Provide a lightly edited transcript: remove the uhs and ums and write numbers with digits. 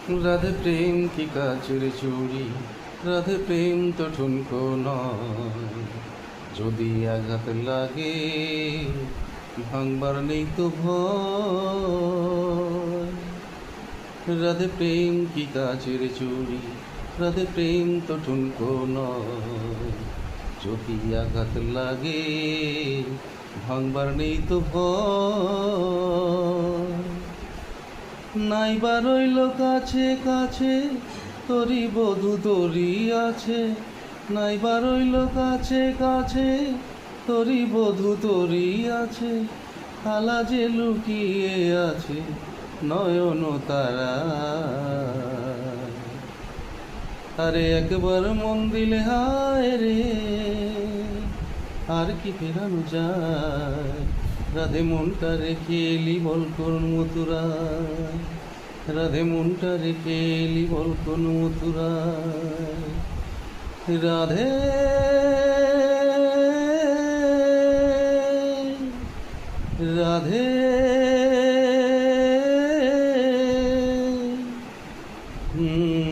রাধে প্রেম কি কাচের চুড়ি, রাধে প্রেম তো ঠুনকো নয়। যদি আঘাত লাগে ভাঙবার নেই তো ভয়। রাধে প্রেম কি কাচের চুড়ি, রাধে প্রেম তো ঠুনকো নয়। যদি আঘাত লাগে ভাঙবার নেই তো ভয়। নাইবা রইল কাছে কাছে তোরি বধূ তোরি আছে, নাইবা রইল কাছে কাছে তোরি বধূ তোরি আছে। আলা যে লুকিয়ে আছে নয়ন তারা। আরে একবার মন দিলে হায় রে, আর কি ফেরানো যায়। রাধে মনটা রেখে এলি বল কোন মথুরায়, রাধে মনটা রেখে এলি বল কোন মথুরায়। রাধে রাধে হুম